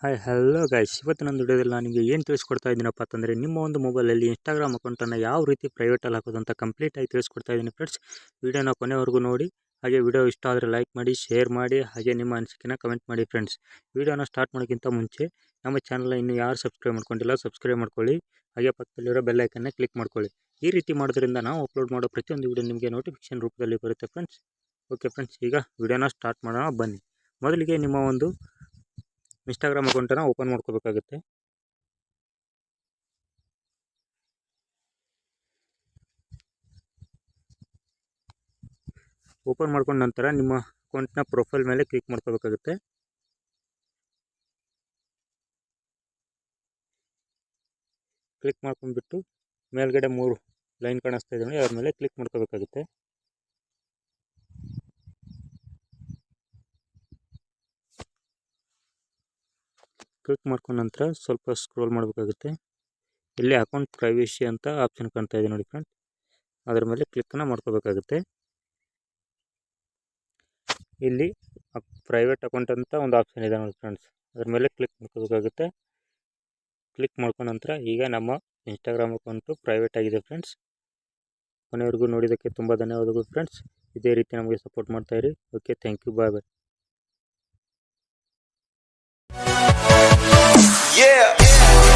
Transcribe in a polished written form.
Hi hello guys, ಇವತ್ತು ನನ್ನ ವಿಡಿಯೋದಲ್ಲಿ ನಾನು ನಿಮಗೆ ಏನು ತಿಳಿಸ್ಕೊಡ್ತಾ ಇದ್ದೀನಪ್ಪ ಅಂತಂದರೆ ನಿಮ್ಮ ಒಂದು ಮೊಬೈಲಲ್ಲಿ ಇನ್ಸ್ಟಾಗ್ರಾಮ್ ಅಕೌಂಟನ್ನು ಯಾವ ರೀತಿ ಪ್ರೈವೇಟಲ್ಲಿ ಹಾಕೋದು ಅಂತ ಕಂಪ್ಲೀಟಾಗಿ ತಿಳಿಸ್ಕೊಡ್ತಾ ಇದ್ದೀನಿ ಫ್ರೆಂಡ್ಸ್. ವಿಡಿಯೋನ ಕೊನೆವರೆಗೂ ನೋಡಿ. ಹಾಗೆ ವಿಡಿಯೋ ಇಷ್ಟ ಆದರೆ ಲೈಕ್ ಮಾಡಿ, ಶೇರ್ ಮಾಡಿ, ಹಾಗೆ ನಿಮ್ಮ ಅನಿಸಿಕೆನ ಕಮೆಂಟ್ ಮಾಡಿ ಫ್ರೆಂಡ್ಸ್. ವಿಡಿಯೋನ ಸ್ಟಾರ್ಟ್ ಮಾಡೋಕ್ಕಿಂತ ಮುಂಚೆ ನಮ್ಮ ಚಾನಲ್ನ ಇನ್ನೂ ಯಾರು ಸಬ್ಸ್ಕ್ರೈಬ್ ಮಾಡ್ಕೊಂಡಿಲ್ಲ ಸಬ್ಸ್ಕ್ರೈಬ್ ಮಾಡ್ಕೊಳ್ಳಿ. ಹಾಗೆ ಪಕ್ಕದಲ್ಲಿರೋ ಬೆಲ್ ಐಕನ್ನ ಕ್ಲಿಕ್ ಮಾಡ್ಕೊಳ್ಳಿ. ಈ ರೀತಿ ಮಾಡೋದ್ರಿಂದ ನಾವು ಅಪ್ಲೋಡ್ ಮಾಡೋ ಪ್ರತಿಯೊಂದು ವಿಡಿಯೋ ನಿಮಗೆ ನೋಟಿಫಿಕೇಶನ್ ರೂಪದಲ್ಲಿ ಬರುತ್ತೆ ಫ್ರೆಂಡ್ಸ್. ಓಕೆ ಫ್ರೆಂಡ್ಸ್, ಈಗ ವಿಡಿಯೋನ ಸ್ಟಾರ್ಟ್ ಮಾಡೋಣ ಬನ್ನಿ. ಮೊದಲಿಗೆ ನಿಮ್ಮ ಒಂದು ಇನ್ಸ್ಟಾಗ್ರಾಮ್ ಅಕೌಂಟನ್ನು ಓಪನ್ ಮಾಡ್ಕೋಬೇಕಾಗುತ್ತೆ. ಓಪನ್ ಮಾಡ್ಕೊಂಡ ನಂತರ ನಿಮ್ಮ ಅಕೌಂಟ್ನ ಪ್ರೊಫೈಲ್ ಮೇಲೆ ಕ್ಲಿಕ್ ಮಾಡ್ಕೋಬೇಕಾಗುತ್ತೆ. ಕ್ಲಿಕ್ ಮಾಡ್ಕೊಂಡ್ಬಿಟ್ಟು ಮೇಲ್ಗಡೆ 3 ಲೈನ್ ಕಾಣಿಸ್ತಾ ಇದೆ ನೋಡಿ, ಅದ್ರ ಮೇಲೆ ಕ್ಲಿಕ್ ಮಾಡ್ಕೋಬೇಕಾಗುತ್ತೆ. ಕ್ಲಿಕ್ ಮಾಡ್ಕೊಂಡ ನಂತರ ಸ್ವಲ್ಪ ಸ್ಕ್ರೋಲ್ ಮಾಡಬೇಕಾಗುತ್ತೆ. ಇಲ್ಲಿ ಅಕೌಂಟ್ ಪ್ರೈವೇಸಿ ಅಂತ ಆಪ್ಷನ್ ಕಾಣ್ತಾ ಇದೆ ನೋಡಿ ಫ್ರೆಂಡ್ಸ್, ಅದರ ಮೇಲೆ ಕ್ಲಿಕ್ಕನ್ನು ಮಾಡ್ಕೋಬೇಕಾಗುತ್ತೆ. ಇಲ್ಲಿ ಪ್ರೈವೇಟ್ ಅಕೌಂಟ್ ಅಂತ ಒಂದು ಆಪ್ಷನ್ ಇದೆ ನೋಡಿ ಫ್ರೆಂಡ್ಸ್, ಅದರ ಮೇಲೆ ಕ್ಲಿಕ್ ಮಾಡ್ಕೋಬೇಕಾಗುತ್ತೆ. ಕ್ಲಿಕ್ ಮಾಡ್ಕೊಂಡ ನಂತರ ಈಗ ನಮ್ಮ ಇನ್ಸ್ಟಾಗ್ರಾಮ್ ಅಕೌಂಟು ಪ್ರೈವೇಟ್ ಆಗಿದೆ ಫ್ರೆಂಡ್ಸ್. ಕೊನೆವರೆಗೂ ನೋಡಿದ್ದಕ್ಕೆ ತುಂಬ ಧನ್ಯವಾದಗಳು ಫ್ರೆಂಡ್ಸ್. ಇದೇ ರೀತಿ ನಮಗೆ ಸಪೋರ್ಟ್ ಮಾಡ್ತಾಯಿರಿ. Okay, thank you, bye bye. Yeah.